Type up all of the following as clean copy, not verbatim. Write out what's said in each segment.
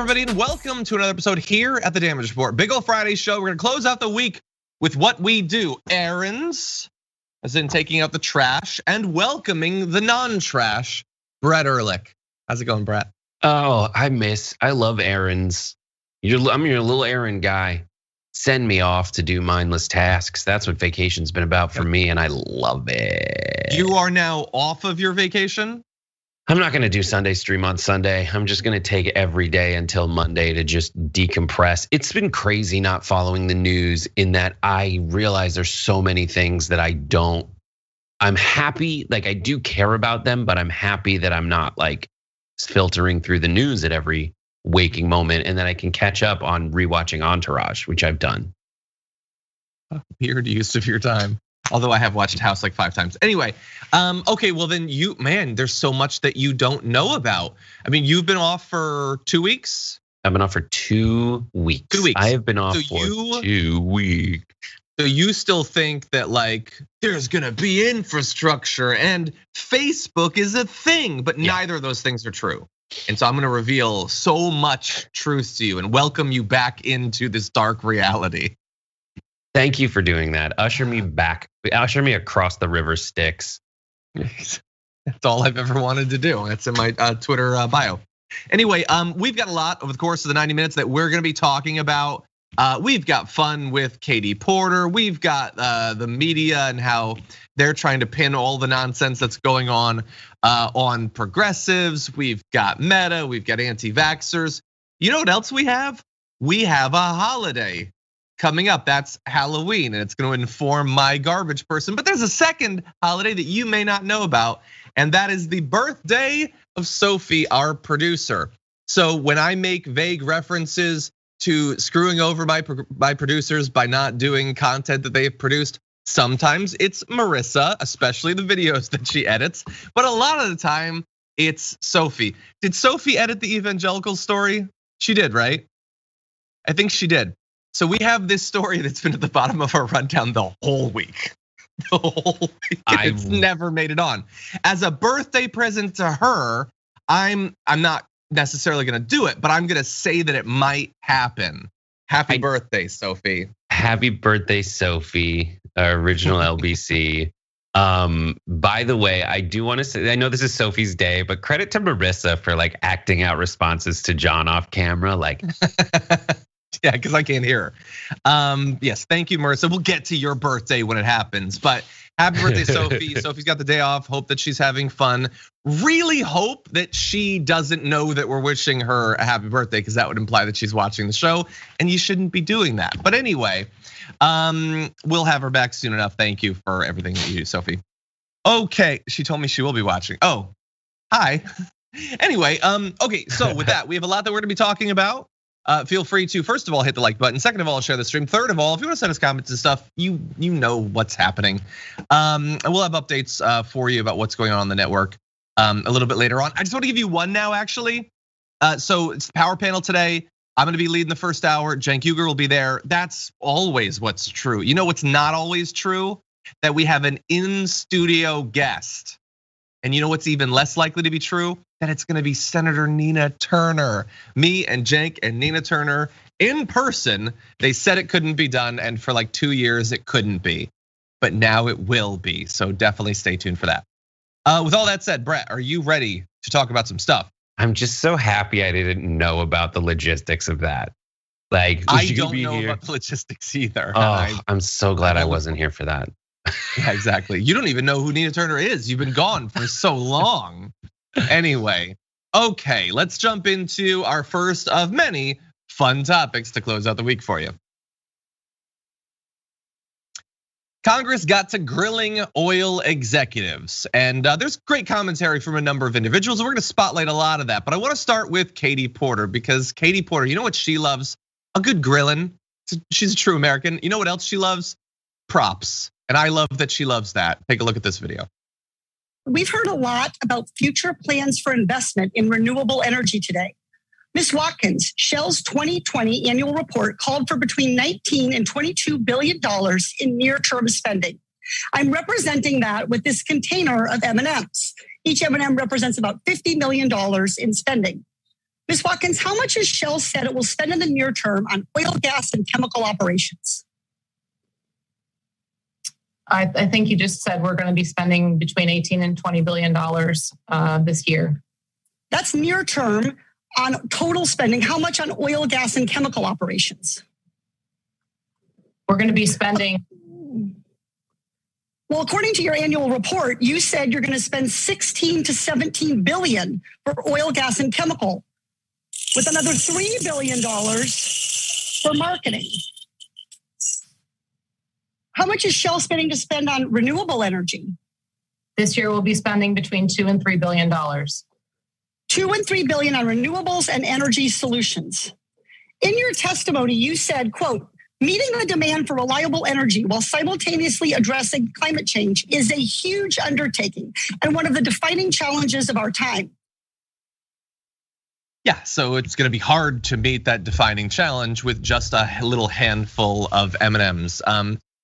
everybody, and welcome to another episode here at the Damage Report. Big ol' Friday show. We're gonna close out the week with what we do. Errands, as in taking out the trash, and welcoming the non-trash, Brett Erlich. How's it going, Brett? Oh, I love errands. I'm your little errand guy. Send me off to do mindless tasks. That's what vacation's been about for me, and I love it. You are now off of your vacation? I'm not gonna do Sunday stream on Sunday. I'm just gonna take every day until Monday to just decompress. It's been crazy not following the news in that I realize there's so many things that I'm happy, like I do care about them, but I'm happy that I'm not like filtering through the news at every waking moment, and that I can catch up on rewatching Entourage, which I've done. Weird use of your time. Although I have watched House like 5 times. Anyway, okay, well then there's so much that you don't know about. I mean, you've been off for 2 weeks? I've been off for 2 weeks. 2 weeks. I have been off for 2 weeks. So you still think that like there's gonna be infrastructure and Facebook is a thing, but neither of those things are true. And so I'm gonna reveal so much truth to you and welcome you back into this dark reality. Thank you for doing that. Usher me back. Usher me across the river Styx. That's all I've ever wanted to do. That's in my Twitter bio. Anyway, we've got a lot over the course of the 90 minutes that we're gonna be talking about. We've got fun with Katie Porter. We've got the media and how they're trying to pin all the nonsense that's going on progressives. We've got Meta. We've got anti-vaxxers. You know what else we have? We have a holiday coming up. That's Halloween, and it's going to inform my garbage person. But there's a second holiday that you may not know about, and that is the birthday of Sophie, our producer. So when I make vague references to screwing over by producers by not doing content that they've produced, sometimes it's Marissa, especially the videos that she edits, but a lot of the time it's Sophie. Did Sophie edit the Evangelical story? She did, right? I think she did. So we have this story that's been at the bottom of our rundown the whole week. The whole week. It's never made it on. As a birthday present to her, I'm not necessarily gonna do it, but I'm gonna say that it might happen. Happy birthday, Sophie. Happy birthday, Sophie, original LBC. By the way, I do want to say, I know this is Sophie's day, but credit to Marissa for like acting out responses to John off camera, like. Yeah, because I can't hear her. Yes, thank you, Marissa. We'll get to your birthday when it happens. But happy birthday, Sophie. Sophie's got the day off. Hope that she's having fun. Really hope that she doesn't know that we're wishing her a happy birthday, because that would imply that she's watching the show, and you shouldn't be doing that. But anyway, we'll have her back soon enough. Thank you for everything that you do, Sophie. Okay, she told me she will be watching. Oh, hi. Anyway, okay, so with that, we have a lot that we're gonna be talking about. Feel free to, first of all, hit the like button. Second of all, share the stream. Third of all, if you want to send us comments and stuff, you know what's happening. And we'll have updates for you about what's going on the network a little bit later on. I just want to give you one now, actually. So it's the power panel today. I'm gonna be leading the first hour. Cenk Uygur will be there. That's always what's true. You know what's not always true? That we have an in-studio guest. And you know what's even less likely to be true? That it's gonna be Senator Nina Turner. Me and Cenk and Nina Turner in person. They said it couldn't be done, and for like 2 years it couldn't be. But now it will be, so definitely stay tuned for that. With all that said, Brett, are you ready to talk about some stuff? I'm just so happy I didn't know about the logistics of that. Like, I don't know about the logistics either. Oh, I'm so glad I wasn't here for that. Yeah, exactly. You don't even know who Nina Turner is. You've been gone for so long. Anyway, okay, let's jump into our first of many fun topics to close out the week for you. Congress got to grilling oil executives, and there's great commentary from a number of individuals. We're gonna spotlight a lot of that, but I wanna start with Katie Porter, because Katie Porter, you know what she loves? A good grilling. She's a true American. You know what else she loves? Props. And I love that she loves that. Take a look at this video. We've heard a lot about future plans for investment in renewable energy today. Ms. Watkins, Shell's 2020 annual report called for between $19 and $22 billion in near-term spending. I'm representing that with this container of M&Ms. Each M&M represents about $50 million in spending. Ms. Watkins, how much has Shell said it will spend in the near term on oil, gas, and chemical operations? I think you just said we're going to be spending between $18 and $20 billion this year. That's near term on total spending. How much on oil, gas, and chemical operations? We're going to be spending. Well, according to your annual report, you said you're going to spend 16 to 17 billion for oil, gas, and chemical, with another $3 billion for marketing. How much is Shell spending to spend on renewable energy? This year we'll be spending between $2 and $3 billion. 2 and 3 billion on renewables and energy solutions. In your testimony, you said, quote, meeting the demand for reliable energy while simultaneously addressing climate change is a huge undertaking and one of the defining challenges of our time. Yeah, so it's going to be hard to meet that defining challenge with just a little handful of M&Ms.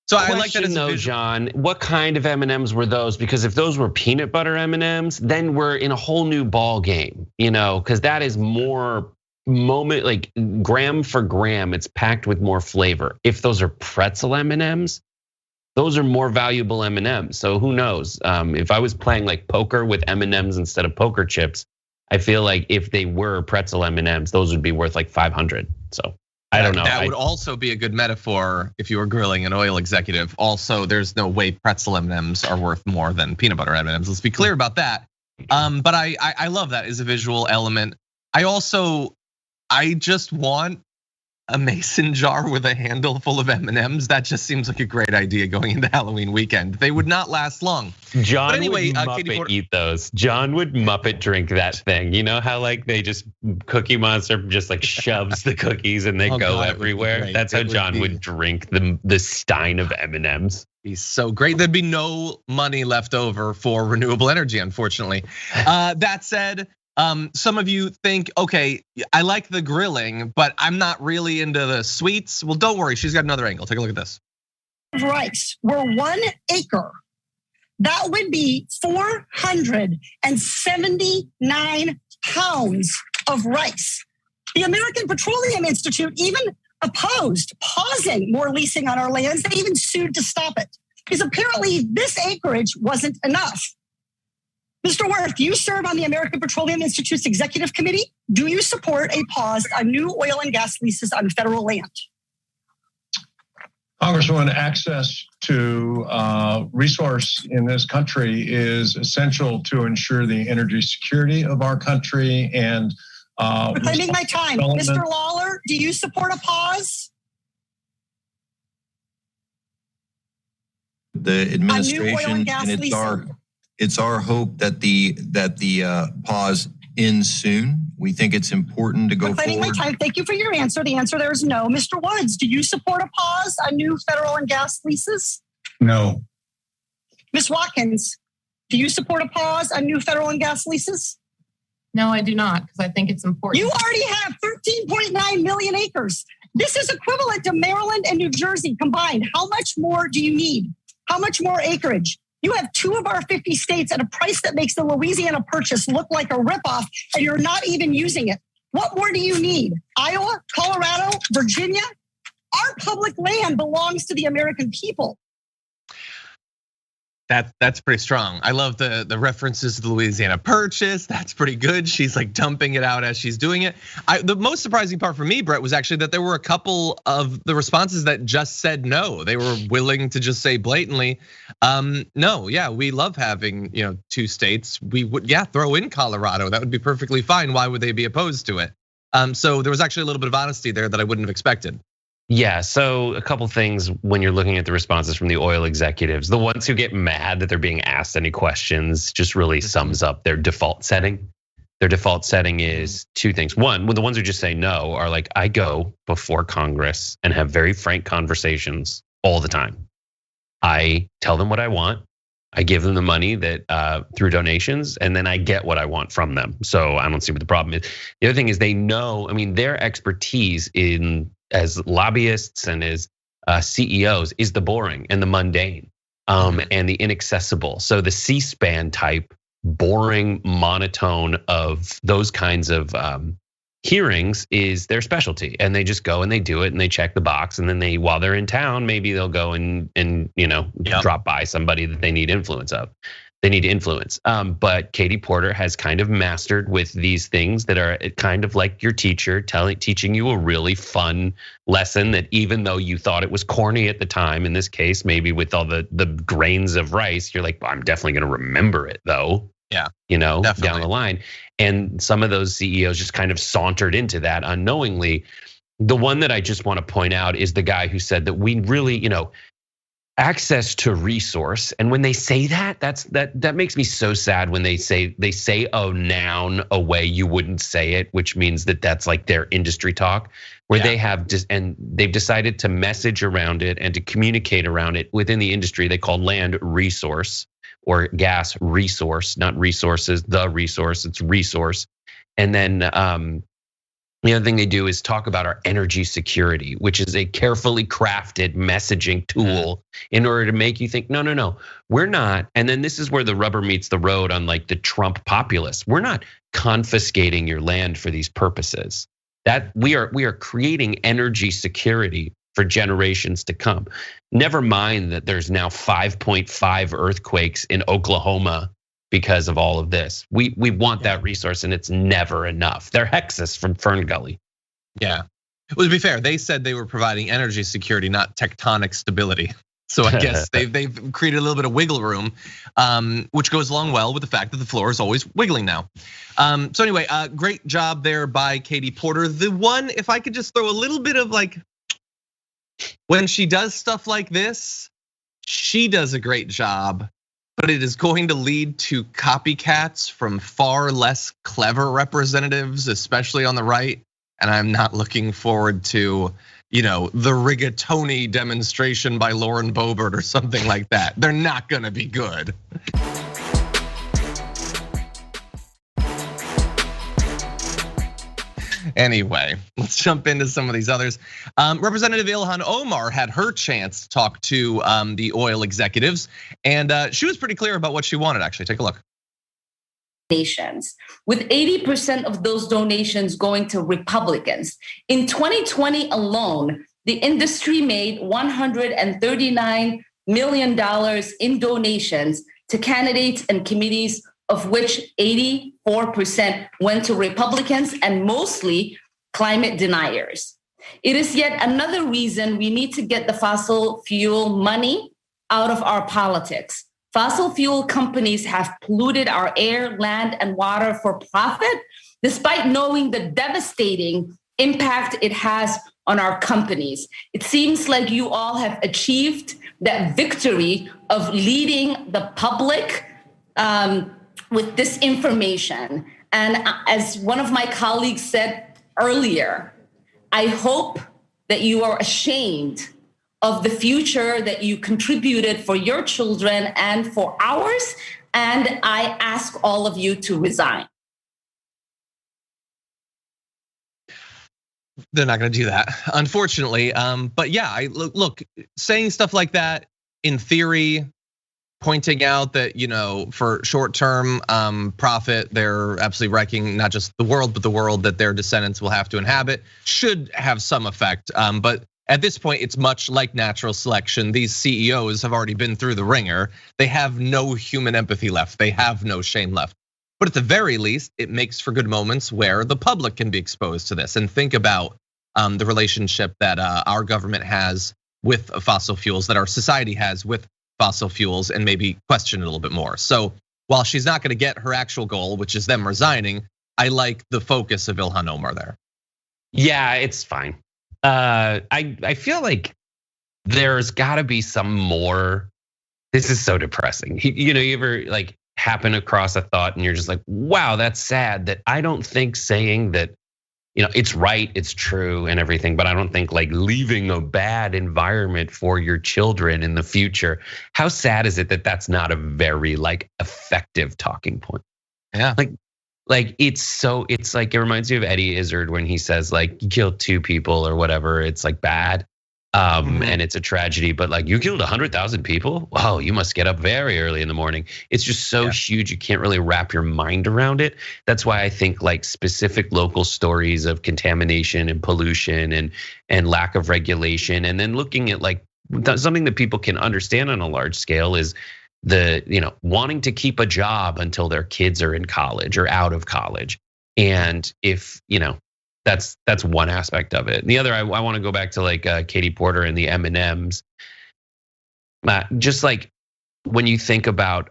So I like that as a John, what kind of M&Ms were those? Because if those were peanut butter M&Ms, then we're in a whole new ball game, because that is more moment, like gram for gram, it's packed with more flavor. If those are pretzel M&Ms, those are more valuable M&Ms. So who knows? If I was playing like poker with M&Ms instead of poker chips, I feel like if they were pretzel M&Ms, those would be worth like 500. So I don't know. That would also be a good metaphor if you were grilling an oil executive. Also, there's no way pretzel M&Ms are worth more than peanut butter M&Ms. Let's be clear about that. But I love that as a visual element. I just want a mason jar with a handle full of M&Ms. That just seems like a great idea going into Halloween weekend. They would not last long. John would Muppet eat those. John would Muppet drink that thing. You know how like they just Cookie Monster just like shoves the cookies and they go everywhere. That's how John would drink the stein of M&Ms. He's so great. There'd be no money left over for renewable energy, unfortunately. That said, some of you think, okay, I like the grilling, but I'm not really into the sweets. Well, don't worry, she's got another angle. Take a look at this. Rice were 1 acre. That would be 479 pounds of rice. The American Petroleum Institute even opposed pausing more leasing on our lands. They even sued to stop it because apparently this acreage wasn't enough. Mr. Wirth, you serve on the American Petroleum Institute's executive committee. Do you support a pause on new oil and gas leases on federal land? Congresswoman, access to resource in this country is essential to ensure the energy security of our country and reclaiming my time. Mr. Lawler, do you support a pause? The administration, and it's our hope that the pause ends soon. We think it's important to go forward. My time. Thank you for your answer. The answer there is no. Mr. Woods, do you support a pause on new federal and gas leases? No. Ms. Watkins, do you support a pause on new federal and gas leases? No, I do not, because I think it's important. You already have 13.9 million acres. This is equivalent to Maryland and New Jersey combined. How much more do you need? How much more acreage? You have 2 of our 50 states at a price that makes the Louisiana purchase look like a ripoff, and you're not even using it. What more do you need? Iowa, Colorado, Virginia? Our public land belongs to the American people. That's pretty strong. I love the references to the Louisiana Purchase. That's pretty good. She's like dumping it out as she's doing it. The most surprising part for me, Brett, was actually that there were a couple of the responses that just said no. They were willing to just say blatantly, no, yeah, we love having 2 states. We would, throw in Colorado. That would be perfectly fine. Why would they be opposed to it? So there was actually a little bit of honesty there that I wouldn't have expected. Yeah, so a couple things when you're looking at the responses from the oil executives. The ones who get mad that they're being asked any questions just really sums up their default setting. Their default setting is 2 things. One, when the ones who just say no are like, I go before Congress and have very frank conversations all the time. I tell them what I want. I give them the money that through donations, and then I get what I want from them. So I don't see what the problem is. The other thing is they know, their expertise as lobbyists and as CEOs is the boring and the mundane and the inaccessible. So the C-SPAN type boring monotone of those kinds of hearings is their specialty, and they just go and they do it and they check the box, and then while they're in town, maybe they'll go and drop by somebody that they need influence. But Katie Porter has kind of mastered with these things that are kind of like your teacher teaching you a really fun lesson that even though you thought it was corny at the time, in this case, maybe with all the grains of rice, you're like, well, I'm definitely going to remember it though. Yeah, definitely. Down the line. And some of those CEOs just kind of sauntered into that unknowingly. The one that I just want to point out is the guy who said that we really, access to resource. And when they say that, that makes me so sad when they say a noun a way you wouldn't say it, which means that that's like their industry talk, where they've decided to message around it and to communicate around it within the industry. They call land resource or gas resource, not resources, the resource, it's resource. And then the other thing they do is talk about our energy security, which is a carefully crafted messaging tool in order to make you think, no, we're not. And then this is where the rubber meets the road on like the Trump populists. We're not confiscating your land for these purposes. That we are creating energy security for generations to come. Never mind that there's now 5.5 earthquakes in Oklahoma because of all of this. We want that resource, and it's never enough. They're Hexas from Fern Gully. Yeah, well, to be fair, they said they were providing energy security, not tectonic stability. So I guess they've created a little bit of wiggle room, which goes along well with the fact that the floor is always wiggling now. So anyway, great job there by Katie Porter. The one, if I could just throw a little bit of like, when she does stuff like this, she does a great job, but it is going to lead to copycats from far less clever representatives, especially on the right. And I'm not looking forward to, the rigatoni demonstration by Lauren Boebert or something like that. They're not gonna be good. Anyway, let's jump into some of these others. Representative Ilhan Omar had her chance to talk to the oil executives, and she was pretty clear about what she wanted, actually. Take a look. Donations, with 80% of those donations going to Republicans. In 2020 alone, the industry made $139 million in donations to candidates and committees, of which 84% went to Republicans and mostly climate deniers. It is yet another reason we need to get the fossil fuel money out of our politics. Fossil fuel companies have polluted our air, land, and water for profit, despite knowing the devastating impact it has on our companies. It seems like you all have achieved that victory of leading the public with this information. And as one of my colleagues said earlier, I hope that you are ashamed of the future that you contributed for your children and for ours. And I ask all of you to resign. They're not gonna do that, unfortunately. But yeah, look, saying stuff like that in theory, pointing out that, for short-term profit, they're absolutely wrecking not just the world, but the world that their descendants will have to inhabit, should have some effect. But at this point, it's much like natural selection. These CEOs have already been through the ringer. They have no human empathy left. They have no shame left. But at the very least, it makes for good moments where the public can be exposed to this and think about the relationship that our government has with fossil fuels, that our society has with fossil fuels, and maybe question it a little bit more. So while she's not gonna get her actual goal, which is them resigning, I like the focus of Ilhan Omar there. Yeah, it's fine. I feel like there's gotta be some more. This is so depressing. You ever like happen across a thought and you're just like, wow, that's sad. That I don't think saying that, it's right, it's true and everything, but I don't think like leaving a bad environment for your children in the future. How sad is it that that's not a very like effective talking point? Yeah. Like it's like, it reminds me of Eddie Izzard when he says like you killed 2 people or whatever, it's like bad. And it's a tragedy, but like you killed 100,000 people. Wow, you must get up very early in the morning. It's just so huge. You can't really wrap your mind around it. That's why I think like specific local stories of contamination and pollution and lack of regulation, and then looking at like something that people can understand on a large scale is the wanting to keep a job until their kids are in college or out of college. And if that's one aspect of it. The other, I want to go back to like Katie Porter and the M&Ms. Just like when you think about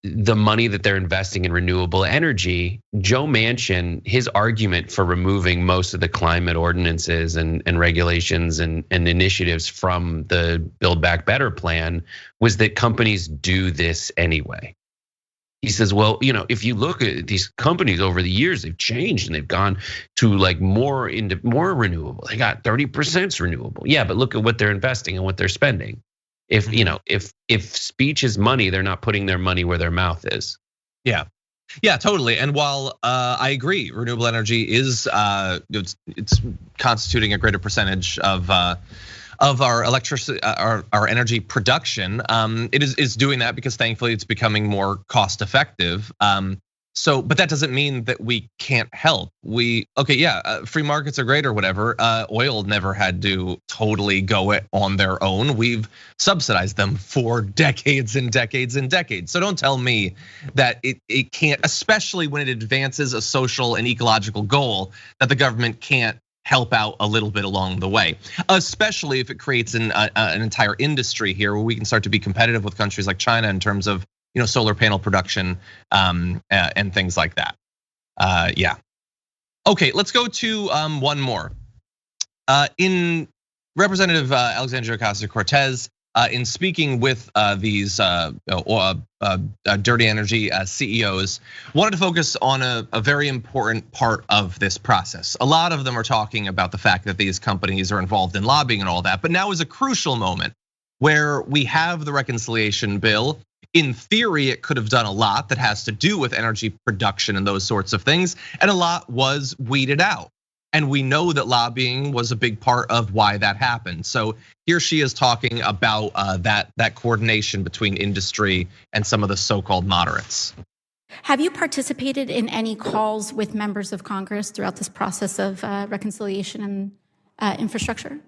the money that they're investing in renewable energy, Joe Manchin, his argument for removing most of the climate ordinances and regulations and initiatives from the Build Back Better plan was that companies do this anyway. He says, well, if you look at these companies over the years, they've changed and they've gone to like more renewable. They got 30% renewable. Yeah, but look at what they're investing and what they're spending. If speech is money, they're not putting their money where their mouth is. Yeah, totally. And while I agree, renewable energy is it's constituting a greater percentage of our electricity, our energy production. It is doing that because thankfully it's becoming more cost effective. But that doesn't mean that we can't help. Free markets are great or whatever. Oil never had to totally go it on their own. We've subsidized them for decades and decades and decades. So don't tell me that it can't, especially when it advances a social and ecological goal, that the government can't help out a little bit along the way, especially if it creates an entire industry here where we can start to be competitive with countries like China in terms of solar panel production and things like that. Okay, let's go to one more. In Representative Alexandria Ocasio-Cortez, in speaking with these dirty energy CEOs, wanted to focus on a very important part of this process. A lot of them are talking about the fact that these companies are involved in lobbying and all that, but now is a crucial moment where we have the reconciliation bill. In theory, it could have done a lot that has to do with energy production and those sorts of things, and a lot was weeded out. And we know that lobbying was a big part of why that happened. So here she is talking about that coordination between industry and some of the so-called moderates. Have you participated in any calls with members of Congress throughout this process of reconciliation and infrastructure?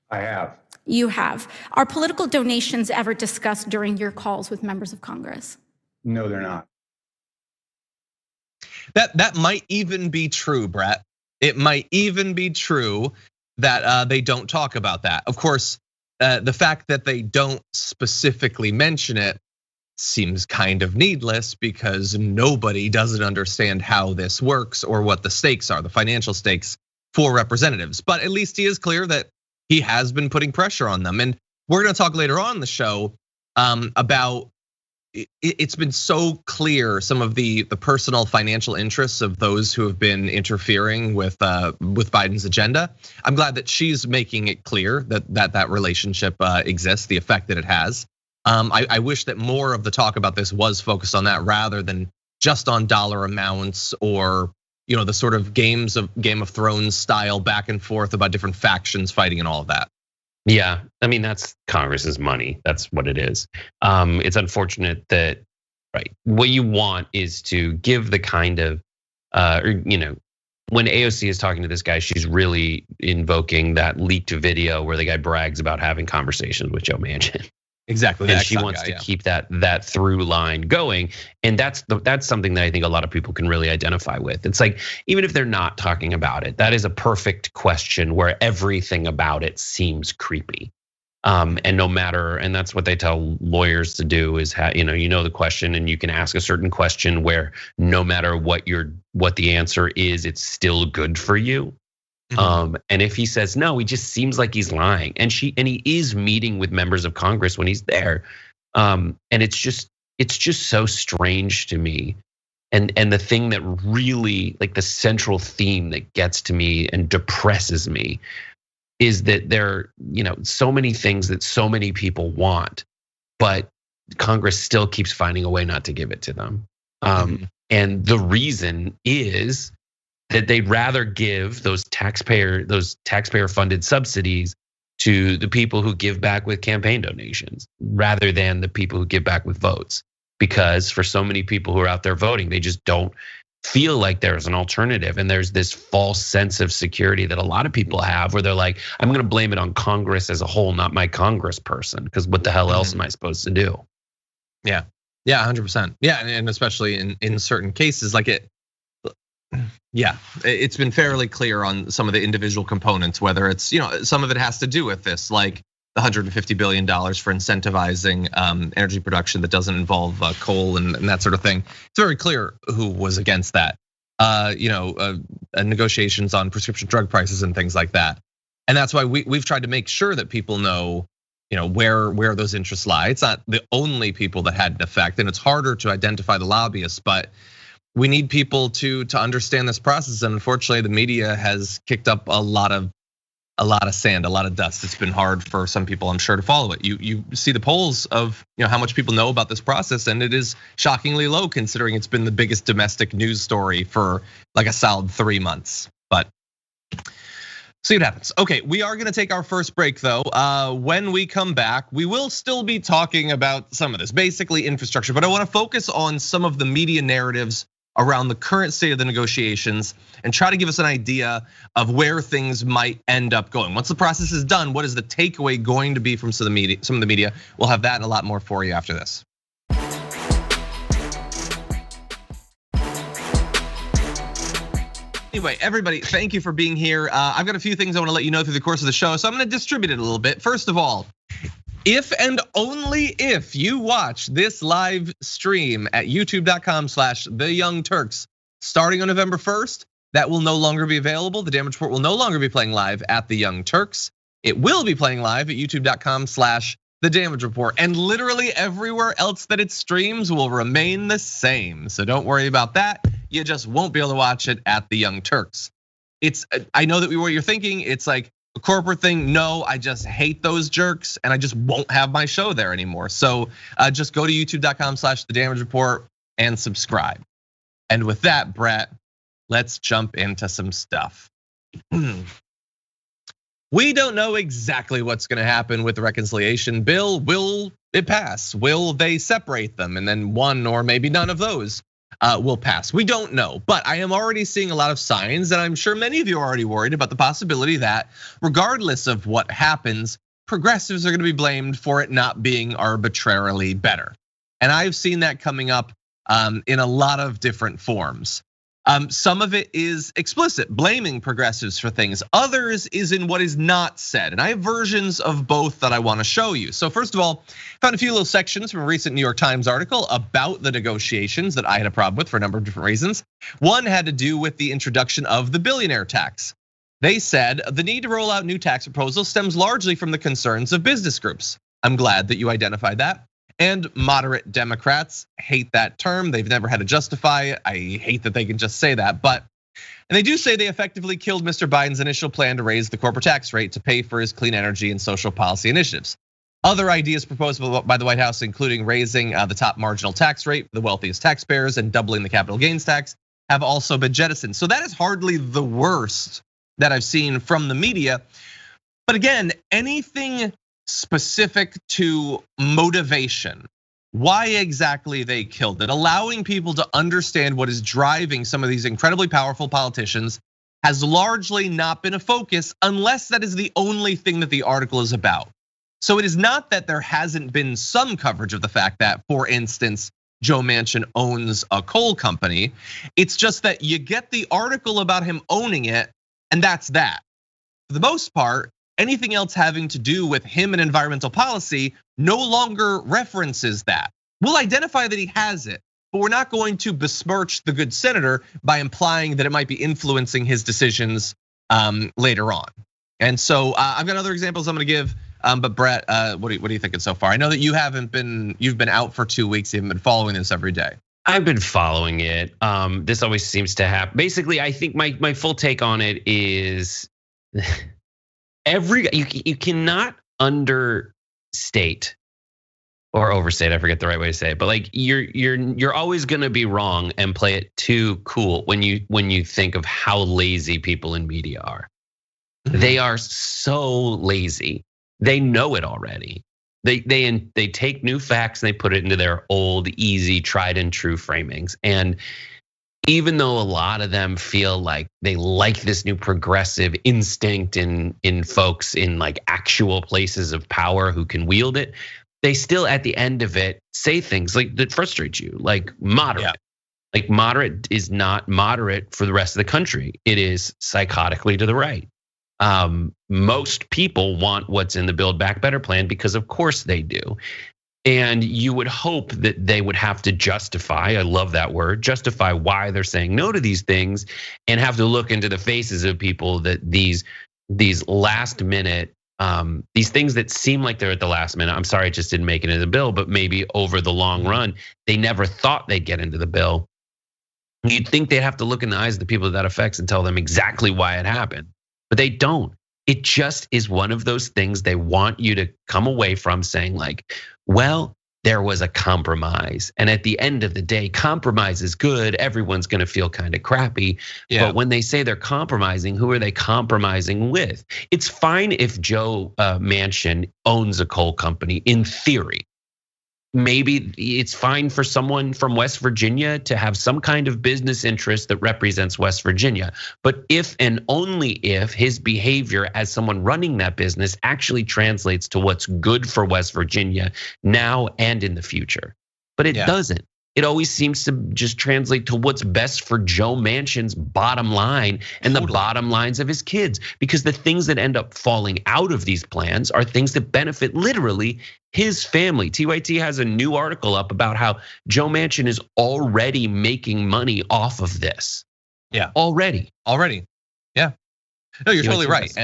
I have. You have. Are political donations ever discussed during your calls with members of Congress? No, they're not. That might even be true, Brett. It might even be true that they don't talk about that. Of course, the fact that they don't specifically mention it seems kind of needless because nobody doesn't understand how this works or what the stakes are, the financial stakes for representatives. But at least he is clear that he has been putting pressure on them. And we're gonna talk later on in the show about it's been so clear some of the personal financial interests of those who have been interfering with Biden's agenda. I'm glad that she's making it clear that relationship exists, the effect that it has. I wish that more of the talk about this was focused on that rather than just on dollar amounts or the sort of Game of Thrones style back and forth about different factions fighting and all of that. Yeah, I mean, that's Congress's money. That's what it is. It's unfortunate that, right, what you want is to give the kind of, when AOC is talking to this guy, she's really invoking that leaked video where the guy brags about having conversations with Joe Manchin. Exactly, and she wants to keep that through line going, and that's something that I think a lot of people can really identify with. It's like even if they're not talking about it, that is a perfect question where everything about it seems creepy, and that's what they tell lawyers to do is you know the question and you can ask a certain question where no matter what the answer is, it's still good for you. And if he says no, he just seems like he's lying. And he is meeting with members of Congress when he's there. And it's just so strange to me. And the thing that really, like the central theme that gets to me and depresses me is that there are, so many things that so many people want, but Congress still keeps finding a way not to give it to them. And the reason is that they'd rather give those taxpayer funded subsidies to the people who give back with campaign donations rather than the people who give back with votes. Because for so many people who are out there voting, they just don't feel like there's an alternative. And there's this false sense of security that a lot of people have where they're like, I'm gonna blame it on Congress as a whole, not my Congress person, because what the hell else am I supposed to do? Yeah, 100%. Yeah, and especially in certain cases, like it's been fairly clear on some of the individual components, whether it's, some of it has to do with this, like the $150 billion for incentivizing energy production that doesn't involve coal and that sort of thing. It's very clear who was against that. Negotiations on prescription drug prices and things like that. And that's why we've tried to make sure that people know, where those interests lie. It's not the only people that had an effect, and it's harder to identify the lobbyists, but we need people to understand this process. And unfortunately, the media has kicked up a lot of sand, a lot of dust. It's been hard for some people, I'm sure, to follow it. You see the polls of how much people know about this process, and it is shockingly low considering it's been the biggest domestic news story for like a solid 3 months. But see what happens. Okay, we are gonna take our first break though. When we come back, we will still be talking about some of this, basically infrastructure, but I wanna focus on some of the media narratives around the current state of the negotiations and try to give us an idea of where things might end up going. Once the process is done, what is the takeaway going to be from some of the media? We'll have that and a lot more for you after this. Anyway, everybody, thank you for being here. I've got a few things I want to let you know through the course of the show, so I'm going to distribute it a little bit. First of all, if and only if you watch this live stream at youtube.com/theyoungturks starting on November 1st, that will no longer be available. The Damage Report will no longer be playing live at The Young Turks. It will be playing live at youtube.com/The Damage Report, and literally everywhere else that it streams will remain the same. So don't worry about that. You just won't be able to watch it at The Young Turks. I know that what you're thinking, it's like a corporate thing. No, I just hate those jerks and I just won't have my show there anymore. So just go to youtube.com/The Damage Report and subscribe. And with that, Brett, let's jump into some stuff. We don't know exactly what's gonna happen with the reconciliation bill. Will it pass? Will they separate them? And then one or maybe none of those will pass. We don't know, but I am already seeing a lot of signs, and I'm sure many of you are already worried about the possibility that regardless of what happens, progressives are gonna be blamed for it not being arbitrarily better. And I've seen that coming up in a lot of different forms. Some of it is explicit, blaming progressives for things. Others is in what is not said. And I have versions of both that I wanna show you. So first of all, found a few little sections from a recent New York Times article about the negotiations that I had a problem with for a number of different reasons. One had to do with the introduction of the billionaire tax. They said the need to roll out new tax proposals stems largely from the concerns of business groups. I'm glad that you identified that. And moderate Democrats hate that term. They've never had to justify it. I hate that they can just say that, and they do say they effectively killed Mr. Biden's initial plan to raise the corporate tax rate to pay for his clean energy and social policy initiatives. Other ideas proposed by the White House, including raising the top marginal tax rate for the wealthiest taxpayers and doubling the capital gains tax, have also been jettisoned. So that is hardly the worst that I've seen from the media. But again, anything specific to motivation, why exactly they killed it, allowing people to understand what is driving some of these incredibly powerful politicians has largely not been a focus unless that is the only thing that the article is about. So it is not that there hasn't been some coverage of the fact that, for instance, Joe Manchin owns a coal company. It's just that you get the article about him owning it, and that's that. For the most part, anything else having to do with him and environmental policy no longer references that. We'll identify that he has it, but we're not going to besmirch the good senator by implying that it might be influencing his decisions later on. And so I've got other examples I'm gonna give, but Brett, what are you thinking so far? I know that you've been out for 2 weeks, you haven't been following this every day. I've been following it. This always seems to happen. Basically, I think my full take on it is you cannot understate or overstate, I forget the right way to say it, but like you're always gonna be wrong and play it too cool when you think of how lazy people in media are. They are so lazy They know it already. They take new facts and they put it into their old, easy, tried and true framings. And even though a lot of them feel like they like this new progressive instinct in folks in like actual places of power who can wield it, they still at the end of it say things like that frustrate you, like moderate. Yeah. Like moderate is not moderate for the rest of the country. It is psychotically to the right. Most people want what's in the Build Back Better plan because of course they do. And you would hope that they would have to justify, I love that word, justify why they're saying no to these things, and have to look into the faces of people that these last minute, these things that seem like they're at the last minute. I'm sorry, it just didn't make it into the bill, but maybe over the long run, they never thought they'd get into the bill. You'd think they'd have to look in the eyes of the people that affects and tell them exactly why it happened, but they don't. It just is one of those things they want you to come away from saying like, well, there was a compromise. And at the end of the day, compromise is good. Everyone's gonna feel kind of crappy. Yeah. But when they say they're compromising, who are they compromising with? It's fine if Joe Manchin owns a coal company in theory. Maybe it's fine for someone from West Virginia to have some kind of business interest that represents West Virginia. But if and only if his behavior as someone running that business actually translates to what's good for West Virginia now and in the future. But it doesn't. It always seems to just translate to what's best for Joe Manchin's bottom line and the bottom lines of his kids. Because the things that end up falling out of these plans are things that benefit literally his family. TYT has a new article up about how Joe Manchin is already making money off of this. Yeah. Already. Yeah. No, you're totally right.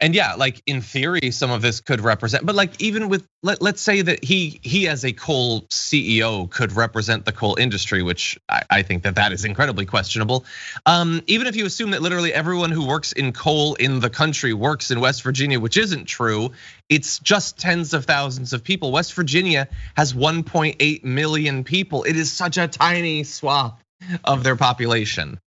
And yeah, like in theory, some of this could represent, but like even with, let's say that he as a coal CEO could represent the coal industry, which I think that is incredibly questionable. Even if you assume that literally everyone who works in coal in the country works in West Virginia, which isn't true, it's just tens of thousands of people. West Virginia has 1.8 million people. It is such a tiny swath of their population.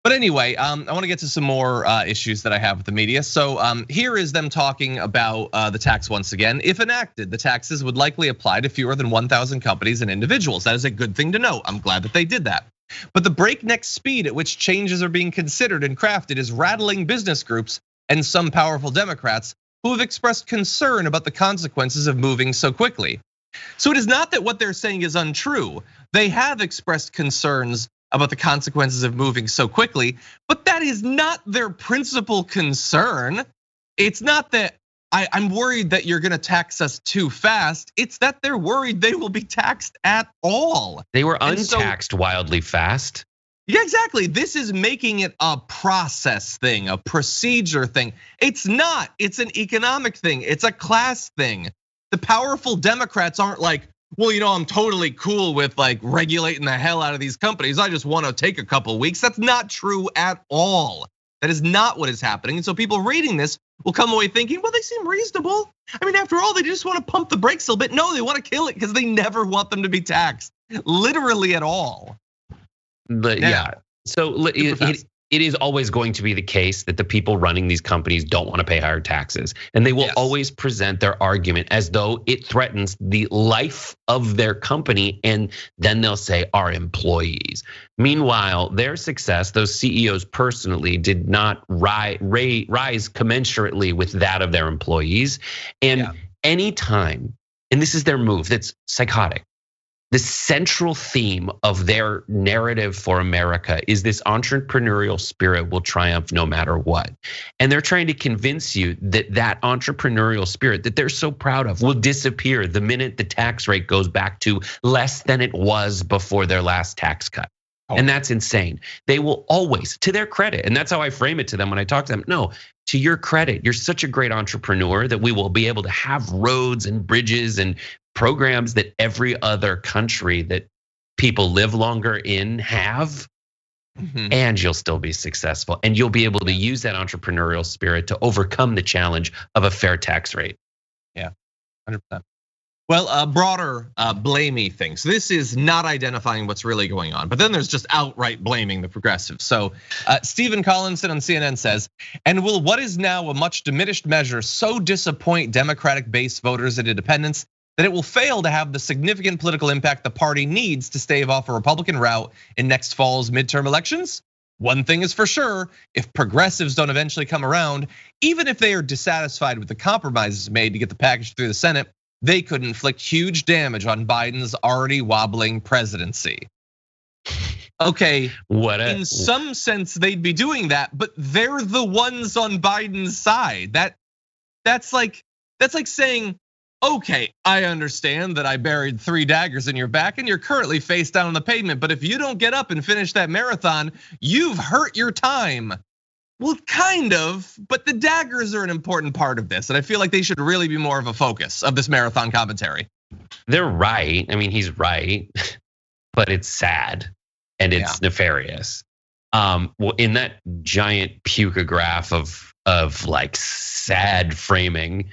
But anyway, I want to get to some more issues that I have with the media. So here is them talking about the tax once again. If enacted, the taxes would likely apply to fewer than 1,000 companies and individuals. That is a good thing to know. I'm glad that they did that. But the breakneck speed at which changes are being considered and crafted is rattling business groups and some powerful Democrats who have expressed concern about the consequences of moving so quickly. So it is not that what they're saying is untrue. They have expressed concerns about the consequences of moving so quickly, but that is not their principal concern. It's not that I'm worried that you're gonna tax us too fast. It's that they're worried they will be taxed at all. They were untaxed wildly fast. Yeah, exactly. This is making it a process thing, a procedure thing. It's not, it's an economic thing. It's a class thing. The powerful Democrats aren't like, well, I'm totally cool with like regulating the hell out of these companies. I just want to take a couple weeks. That's not true at all. That is not what is happening. And so people reading this will come away thinking, well, they seem reasonable. I mean, after all, they just want to pump the brakes a little bit. No, they want to kill it because they never want them to be taxed, literally at all. But yeah, so it is always going to be the case that the people running these companies don't want to pay higher taxes. And they will always present their argument as though it threatens the life of their company. And then they'll say our employees. Meanwhile, their success, those CEOs personally did not rise commensurately with that of their employees. And anytime, and this is their move, that's psychotic. The central theme of their narrative for America is this entrepreneurial spirit will triumph no matter what. And they're trying to convince you that that entrepreneurial spirit that they're so proud of will disappear the minute the tax rate goes back to less than it was before their last tax cut. And that's insane. They will always, to their credit, and that's how I frame it to them when I talk to them. No, to your credit, you're such a great entrepreneur that we will be able to have roads and bridges and programs that every other country that people live longer in have, and you'll still be successful. And you'll be able to use that entrepreneurial spirit to overcome the challenge of a fair tax rate. Yeah, 100%. Well, broader blamey thing. So this is not identifying what's really going on, but then there's just outright blaming the progressives. So Stephen Collinson on CNN says, and will what is now a much diminished measure so disappoint Democratic base voters and independents that it will fail to have the significant political impact the party needs to stave off a Republican rout in next fall's midterm elections? One thing is for sure, if progressives don't eventually come around, even if they are dissatisfied with the compromises made to get the package through the Senate, they could inflict huge damage on Biden's already wobbling presidency. Okay, in some sense they'd be doing that, but they're the ones on Biden's side. That's like saying, okay, I understand that I buried 3 daggers in your back and you're currently face down on the pavement, but if you don't get up and finish that marathon, you've hurt your time. Well, kind of, but the daggers are an important part of this, and I feel like they should really be more of a focus of this marathon commentary. They're right. I mean, he's right, but it's sad and it's nefarious. Well, in that giant pukograph of like sad framing,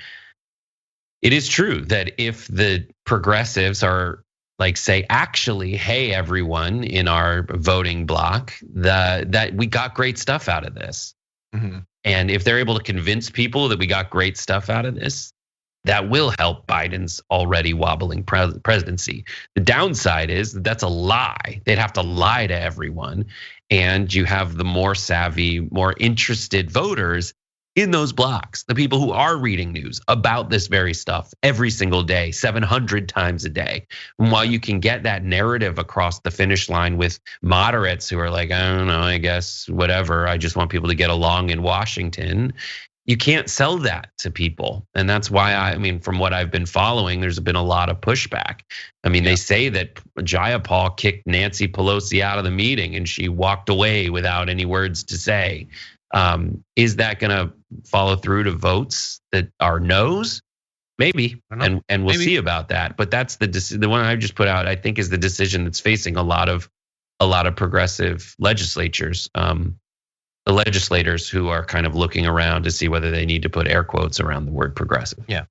it is true that if the progressives are like say, actually, hey everyone in our voting bloc, that we got great stuff out of this. Mm-hmm. And if they're able to convince people that we got great stuff out of this, that will help Biden's already wobbling presidency. The downside is that's a lie. They'd have to lie to everyone. And you have the more savvy, more interested voters in those blocks, the people who are reading news about this very stuff every single day, 700 times a day. And while you can get that narrative across the finish line with moderates who are like, I don't know, I guess whatever, I just want people to get along in Washington, you can't sell that to people. And that's why I mean, from what I've been following, there's been a lot of pushback. I mean, they say that Jayapal kicked Nancy Pelosi out of the meeting and she walked away without any words to say. Is that gonna follow through to votes that are no's? Maybe, and we'll see about that. But that's the one I just put out. I think is the decision that's facing a lot of progressive legislatures, the legislators who are kind of looking around to see whether they need to put air quotes around the word progressive. Yeah.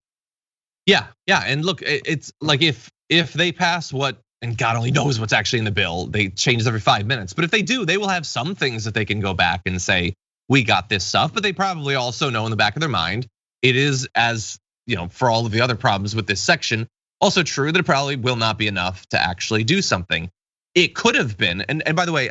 And look, it's like if they pass what, and God only knows what's actually in the bill, they change every 5 minutes. But if they do, they will have some things that they can go back and say, we got this stuff, but they probably also know in the back of their mind, it is, as you know, for all of the other problems with this section, also true that it probably will not be enough to actually do something. It could have been, and by the way,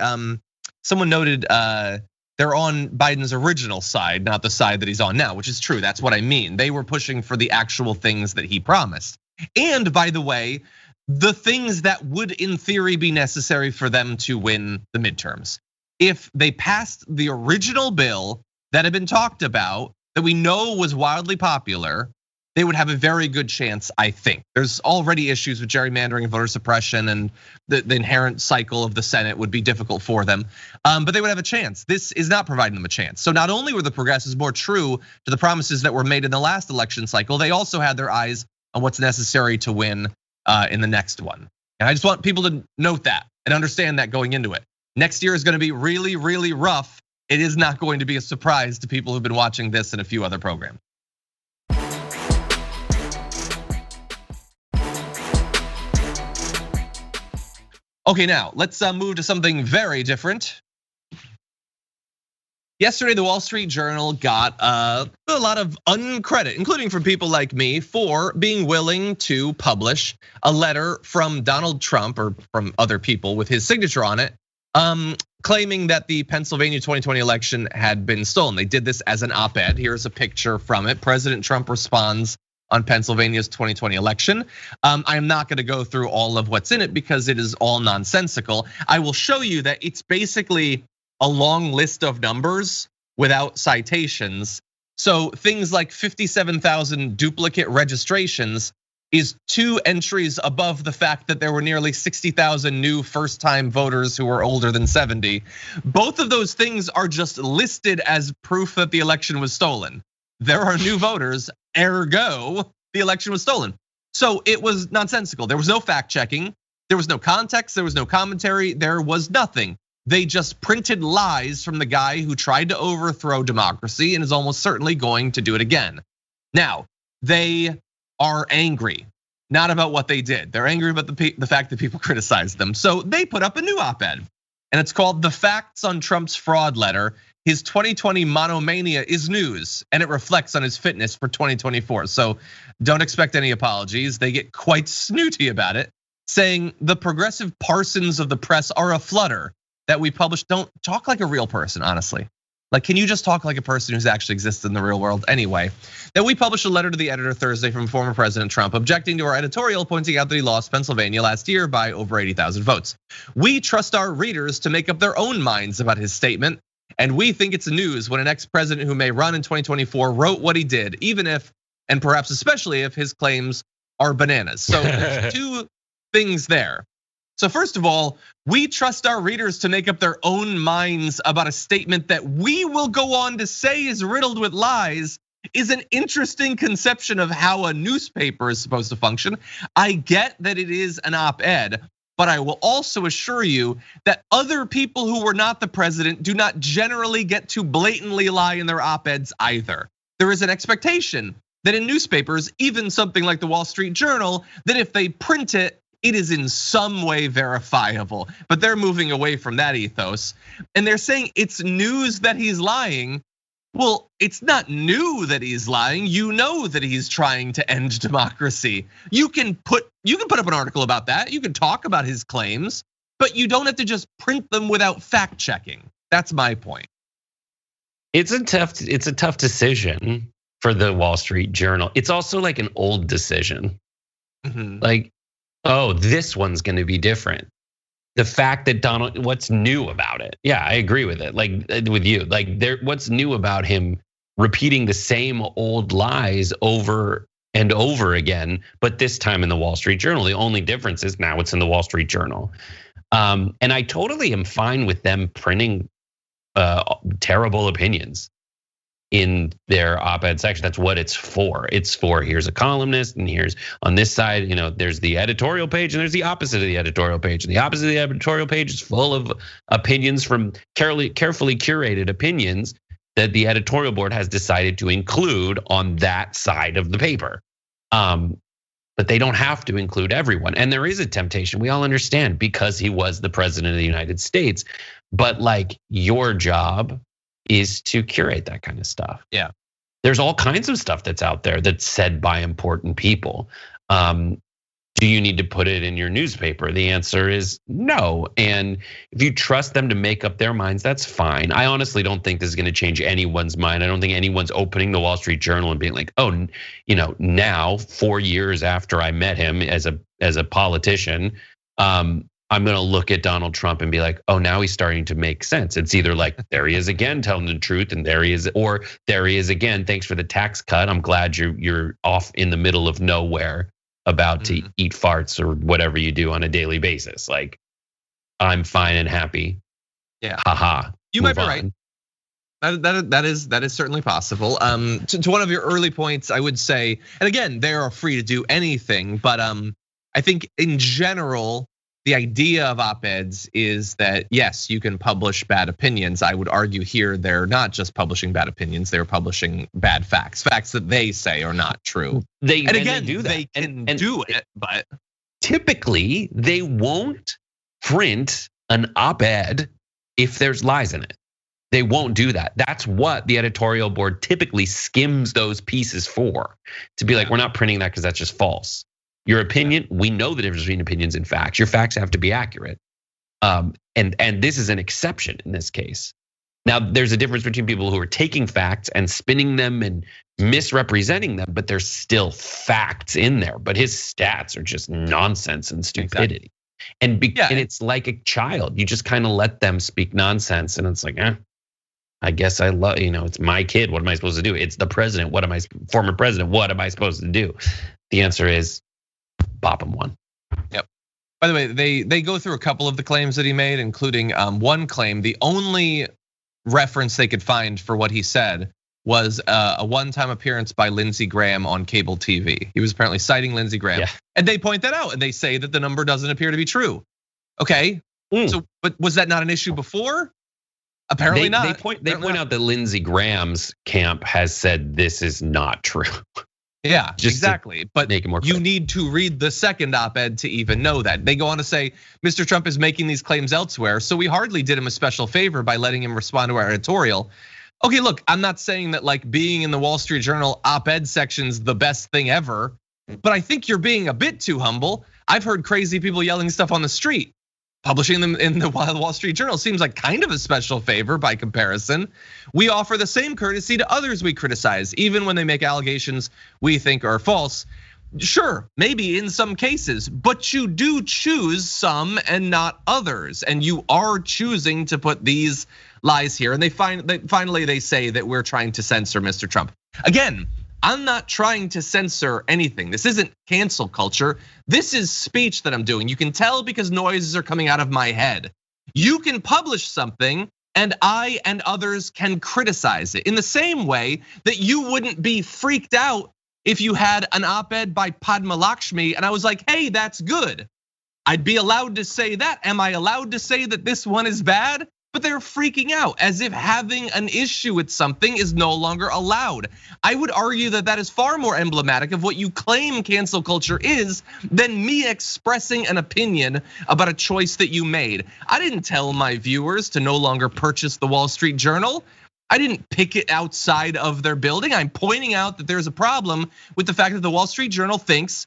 someone noted they're on Biden's original side, not the side that he's on now, which is true. That's what I mean. They were pushing for the actual things that he promised. And by the way, the things that would in theory be necessary for them to win the midterms. If they passed the original bill that had been talked about, that we know was wildly popular, they would have a very good chance, I think. There's already issues with gerrymandering and voter suppression, and the inherent cycle of the Senate would be difficult for them. But they would have a chance. This is not providing them a chance. So not only were the progressives more true to the promises that were made in the last election cycle, they also had their eyes on what's necessary to win in the next one. And I just want people to note that and understand that going into it. Next year is going to be really, really rough. It is not going to be a surprise to people who've been watching this and a few other programs. Okay, now let's move to something very different. Yesterday, the Wall Street Journal got a lot of uncredit, including from people like me, for being willing to publish a letter from Donald Trump or from other people with his signature on it, claiming that the Pennsylvania 2020 election had been stolen. They did this as an op-ed. Here's a picture from it. President Trump responds on Pennsylvania's 2020 election. I am not gonna go through all of what's in it because it is all nonsensical. I will show you that it's basically a long list of numbers without citations. So things like 57,000 duplicate registrations is 2 entries above the fact that there were nearly 60,000 new first-time voters who were older than 70. Both of those things are just listed as proof that the election was stolen. There are new voters, ergo, the election was stolen. So it was nonsensical. There was no fact checking, there was no context, there was no commentary, there was nothing. They just printed lies from the guy who tried to overthrow democracy and is almost certainly going to do it again. Now, they are angry. not about what they did. They're angry about the fact that people criticized them. So they put up a new op-ed, and it's called "The Facts on Trump's Fraud Letter. His 2020 monomania is news, and it reflects on his fitness for 2024. So don't expect any apologies. They get quite snooty about it, saying the progressive parsons of the press are a flutter that we publish. Don't talk like a real person, honestly. Like, can you just talk like a person who's actually existed in the real world? Anyway, that we published a letter to the editor Thursday from former President Trump objecting to our editorial, pointing out that he lost Pennsylvania last year by over 80,000 votes. We trust our readers to make up their own minds about his statement. And we think it's news when an ex-president who may run in 2024 wrote what he did, even if, and perhaps especially if, his claims are bananas. So there's two things there. So first of all, we trust our readers to make up their own minds about a statement that we will go on to say is riddled with lies is an interesting conception of how a newspaper is supposed to function. I get that it is an op-ed, but I will also assure you that other people who were not the president do not generally get to blatantly lie in their op-eds either. There is an expectation that in newspapers, even something like the Wall Street Journal, that if they print it, it is in some way verifiable. But they're moving away from that ethos. And they're saying it's news that he's lying. Well, it's not new that he's lying. You know that he's trying to end democracy. You can put up an article about that. You can talk about his claims, but you don't have to just print them without fact checking. That's my point. It's a tough decision for the Wall Street Journal. It's also like an old decision. Like, oh, this one's going to be different. The fact that Donald, what's new about it? Yeah, I agree with it. Like with you, like what's new about him repeating the same old lies over and over again, but this time in the Wall Street Journal. The only difference is now it's in the Wall Street Journal. And I totally am fine with them printing terrible opinions in their op-ed section. That's what it's for. It's for, here's a columnist, and here's on this side, there's the editorial page, and there's the opposite of the editorial page. And the opposite of the editorial page is full of opinions from carefully curated opinions that the editorial board has decided to include on that side of the paper. But they don't have to include everyone. And there is a temptation, we all understand, because he was the president of the United States. But like, your job is to curate that kind of stuff. Yeah. There's all kinds of stuff that's out there that's said by important people. Do you need to put it in your newspaper? The answer is no. And if you trust them to make up their minds, that's fine. I honestly don't think this is gonna change anyone's mind. I don't think anyone's opening the Wall Street Journal and being like, oh, now 4 years after I met him as a politician, I'm gonna look at Donald Trump and be like, oh, now he's starting to make sense. It's either like, there he is again telling the truth, and there he is, or there he is again, thanks for the tax cut. I'm glad you're off in the middle of nowhere about to eat farts or whatever you do on a daily basis. Like, I'm fine and happy. Yeah. Haha. You might be right. That is certainly possible. To one of your early points, I would say, and again, they are free to do anything, but I think in general, the idea of op-eds is that, yes, you can publish bad opinions. I would argue here they're not just publishing bad opinions, they're publishing bad facts that they say are not true. They can do it, but typically they won't print an op-ed if there's lies in it. They won't do that. That's what the editorial board typically skims those pieces for, to be like, we're not printing that because that's just false. Your opinion, we know the difference between opinions and facts. Your facts have to be accurate. And this is an exception in this case. Now, there's a difference between people who are taking facts and spinning them and misrepresenting them, but there's still facts in there. But his stats are just nonsense and stupidity. Exactly. And it's like a child. You just kind of let them speak nonsense, and it's like, I guess I love, it's my kid. What am I supposed to do? It's the president. Former president? What am I supposed to do? The answer is, bop him one. Yep. By the way, they go through a couple of the claims that he made, including one claim. The only reference they could find for what he said was a one-time appearance by Lindsey Graham on cable TV. He was apparently citing Lindsey Graham, and they point that out, and they say that the number doesn't appear to be true. Okay, so but was that not an issue before? Apparently not. They point out that Lindsey Graham's camp has said this is not true. Yeah, exactly. But make it more you need to read the second op-ed to even know that. They go on to say, Mr. Trump is making these claims elsewhere, so we hardly did him a special favor by letting him respond to our editorial. Okay, look, I'm not saying that like being in the Wall Street Journal op-ed section's the best thing ever, but I think you're being a bit too humble. I've heard crazy people yelling stuff on the street. Publishing them in the Wall Street Journal seems like kind of a special favor by comparison. We offer the same courtesy to others we criticize, even when they make allegations we think are false. Sure, maybe in some cases, but you do choose some and not others. And you are choosing to put these lies here. And finally they say that we're trying to censor Mr. Trump. Again, I'm not trying to censor anything. This isn't cancel culture. This is speech that I'm doing. You can tell because noises are coming out of my head. You can publish something and I and others can criticize it in the same way that you wouldn't be freaked out if you had an op-ed by Padma Lakshmi and I was like, hey, that's good. I'd be allowed to say that. Am I allowed to say that this one is bad? But they're freaking out as if having an issue with something is no longer allowed. I would argue that that is far more emblematic of what you claim cancel culture is than me expressing an opinion about a choice that you made. I didn't tell my viewers to no longer purchase the Wall Street Journal. I didn't pick it outside of their building. I'm pointing out that there's a problem with the fact that the Wall Street Journal thinks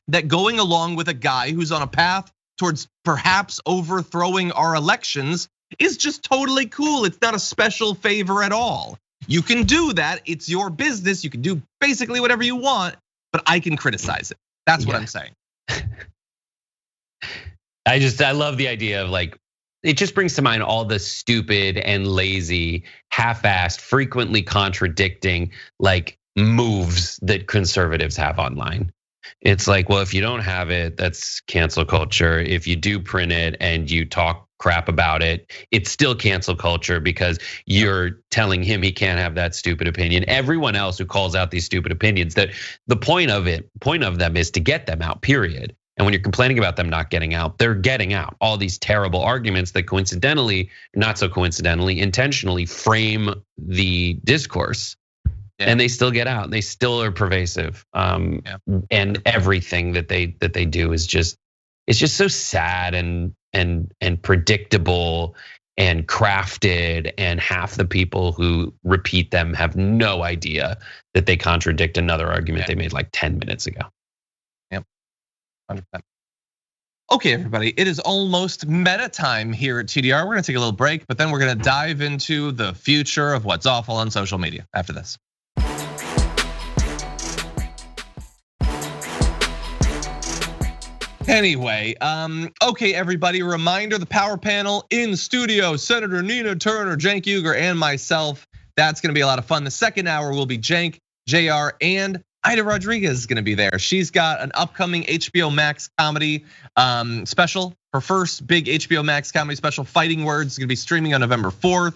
that going along with a guy who's on a path towards perhaps overthrowing our elections is just totally cool. It's not a special favor at all. You can do that. It's your business. You can do basically whatever you want, but I can criticize it. That's what I'm saying. I love the idea of like, it just brings to mind all the stupid and lazy, half-assed, frequently contradicting like moves that conservatives have online. It's like, well, if you don't have it, that's cancel culture. If you do print it and you talk crap about it, it's still cancel culture because you're telling him he can't have that stupid opinion. Everyone else who calls out these stupid opinions, that the point of them is to get them out, period. And when you're complaining about them not getting out, they're getting out. All these terrible arguments that coincidentally, not so coincidentally, intentionally frame the discourse. And they still get out. They still are pervasive. And everything that they do is just, it's just so sad and predictable and crafted, and half the people who repeat them have no idea that they contradict another argument they made like 10 minutes ago. Yep, 100%. Okay, everybody, it is almost meta time here at TDR. We're gonna take a little break, but then we're gonna dive into the future of what's awful on social media after this. Anyway, okay, everybody, reminder, the power panel in studio, Senator Nina Turner, Cenk Uygur, and myself. That's gonna be a lot of fun. The second hour will be Cenk, JR, and Ida Rodriguez is gonna be there. She's got an upcoming HBO Max comedy special. Her first big HBO Max comedy special, Fighting Words, is gonna be streaming on November 4th.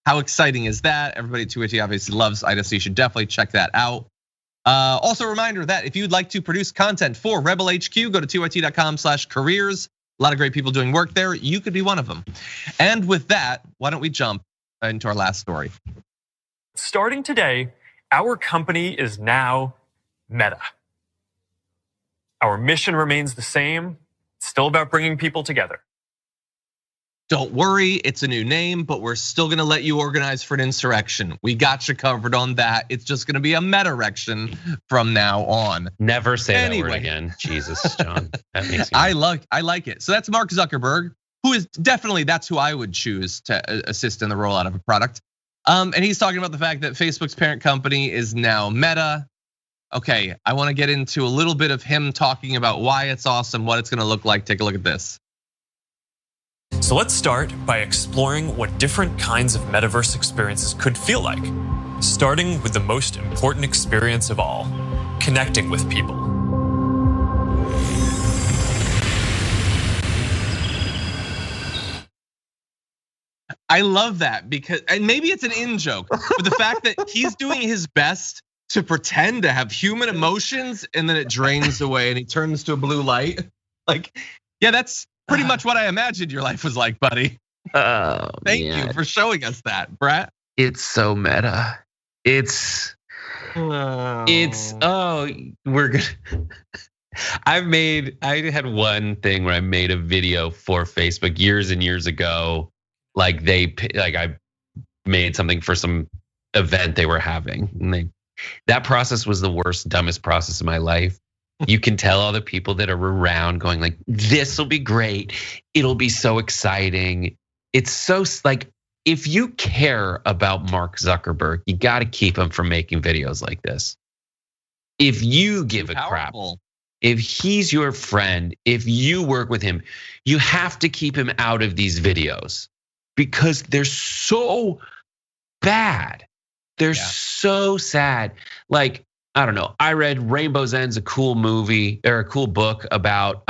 How exciting is that? Everybody at 2IT obviously loves Ida, so you should definitely check that out. Also a reminder that if you'd like to produce content for Rebel HQ, go to 2it.com/careers. A lot of great people doing work there. You could be one of them. And with that, why don't we jump into our last story? Starting today, our company is now Meta. Our mission remains the same. It's still about bringing people together. Don't worry, it's a new name, but we're still gonna let you organize for an insurrection. We got you covered on that. It's just gonna be a meta-rection from now on. Never say that word again. Jesus, John. That makes me I like it. So that's Mark Zuckerberg, who is definitely, that's who I would choose to assist in the rollout of a product. And he's talking about the fact that Facebook's parent company is now Meta. Okay, I wanna get into a little bit of him talking about why it's awesome, what it's gonna look like. Take a look at this. So let's start by exploring what different kinds of metaverse experiences could feel like, starting with the most important experience of all, connecting with people. I love that because, and maybe it's an in-joke, but the fact that he's doing his best to pretend to have human emotions and then it drains away and he turns to a blue light. Like, yeah, that's pretty much what I imagined your life was like, buddy. Thank you for showing us that, Brett. It's so meta. It's We're gonna. I had one thing where I made a video for Facebook years and years ago. I made something for some event they were having, and that process was the worst, dumbest process of my life. You can tell all the people that are around going like, this will be great. It'll be so exciting. It's so like, if you care about Mark Zuckerberg, you got to keep him from making videos like this. If you give a crap, if he's your friend, if you work with him, you have to keep him out of these videos because they're so bad. They're so sad. Like, I don't know. I read Rainbow's End's a cool movie or a cool book about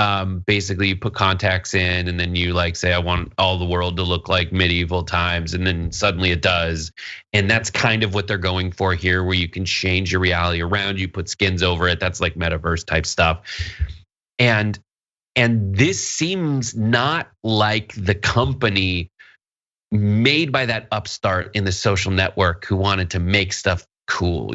basically you put contacts in and then you like say, I want all the world to look like medieval times. And then suddenly it does. And that's kind of what they're going for here, where you can change your reality around you, put skins over it. That's like Metaverse type stuff. And this seems not like the company made by that upstart in the social network who wanted to make stuff cool,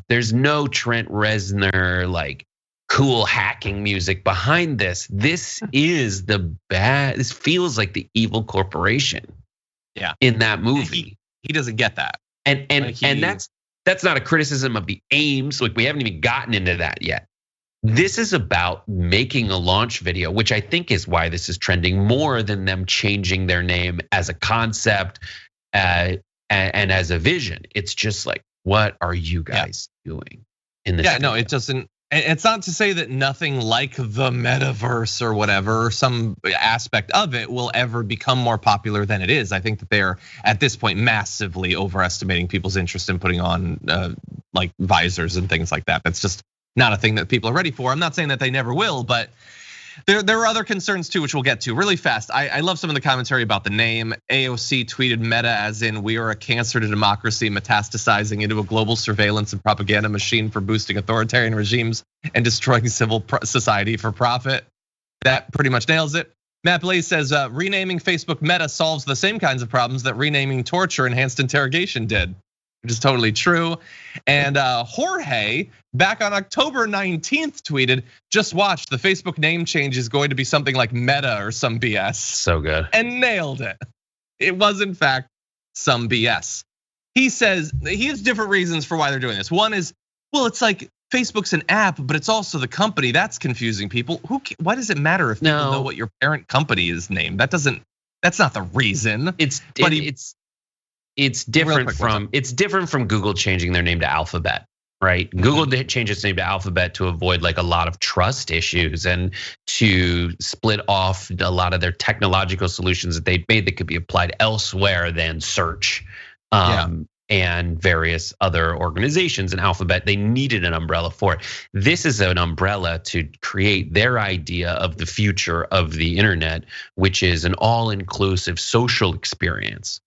there's no Trent Reznor like cool hacking music behind this. This is this feels like the evil corporation. Yeah, in that movie, he doesn't get that, and that's not a criticism of the aims. Like we haven't even gotten into that yet. This is about making a launch video, which I think is why this is trending more than them changing their name as a concept and as a vision. It's just like, what are you guys doing in this? Yeah, no, it doesn't. It's not to say that nothing like the metaverse or whatever, some aspect of it will ever become more popular than it is. I think that they are at this point massively overestimating people's interest in putting on like visors and things like that. That's just not a thing that people are ready for. I'm not saying that they never will, but there are other concerns too, which we'll get to really fast. I love some of the commentary about the name. AOC tweeted Meta as in, we are a cancer to democracy metastasizing into a global surveillance and propaganda machine for boosting authoritarian regimes and destroying civil society for profit. That pretty much nails it. Matt Blaze says, renaming Facebook Meta solves the same kinds of problems that renaming torture enhanced interrogation did, which is totally true. And Jorge, back on October 19th, tweeted, just watch, the Facebook name change is going to be something like Meta or some BS. So good. And nailed it. It was in fact some BS. He says he has different reasons for why they're doing this. One is, well, it's like Facebook's an app, but it's also the company. That's confusing people. Why does it matter if people know what your parent company is named? That's not the reason. It's different from Google changing their name to Alphabet, right? Google did change its name to Alphabet to avoid like a lot of trust issues and to split off a lot of their technological solutions that they'd made that could be applied elsewhere than search and various other organizations. And Alphabet, they needed an umbrella for it. This is an umbrella to create their idea of the future of the internet, which is an all-inclusive social experience.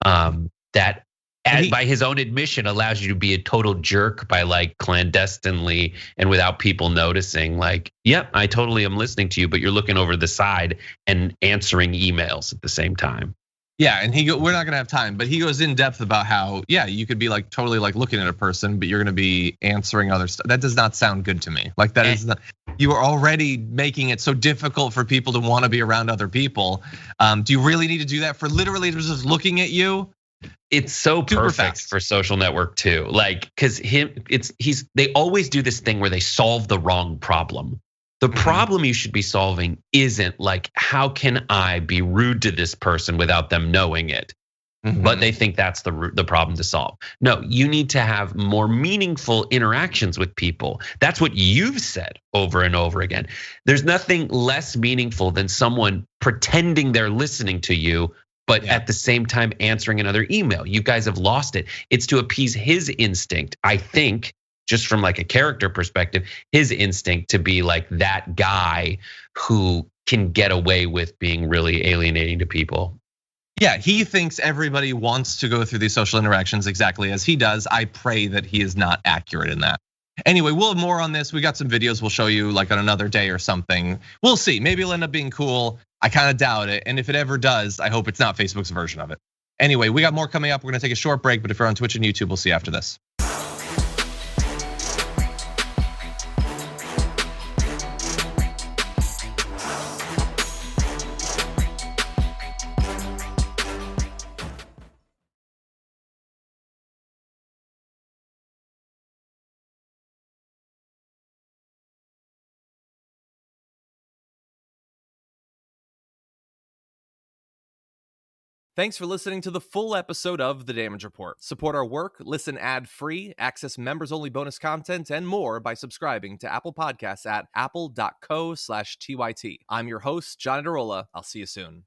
That, by his own admission, allows you to be a total jerk by like clandestinely and without people noticing. Like, yep, I totally am listening to you, but you're looking over the side and answering emails at the same time. Yeah, and we're not gonna have time, but he goes in depth about how, you could be like totally like looking at a person, but you're gonna be answering other stuff. That does not sound good to me. Like that is not. You are already making it so difficult for people to want to be around other people. Do you really need to do that for literally just looking at you? It's so perfect for social network too. Like, cause they always do this thing where they solve the wrong problem. The problem you should be solving isn't like, how can I be rude to this person without them knowing it? But they think that's the problem to solve. No, you need to have more meaningful interactions with people. That's what you've said over and over again. There's nothing less meaningful than someone pretending they're listening to you, but at the same time answering another email. You guys have lost it. It's to appease his instinct, I think, just from like a character perspective, his instinct to be like that guy who can get away with being really alienating to people. Yeah, he thinks everybody wants to go through these social interactions exactly as he does. I pray that he is not accurate in that. Anyway, we'll have more on this. We got some videos we'll show you like on another day or something. We'll see, maybe it'll end up being cool. I kind of doubt it. And if it ever does, I hope it's not Facebook's version of it. Anyway, we got more coming up. We're gonna take a short break, but if you're on Twitch and YouTube, we'll see you after this. Thanks for listening to the full episode of The Damage Report. Support our work, listen ad-free, access members-only bonus content, and more by subscribing to Apple Podcasts at apple.co/TYT. I'm your host, John Adarola. I'll see you soon.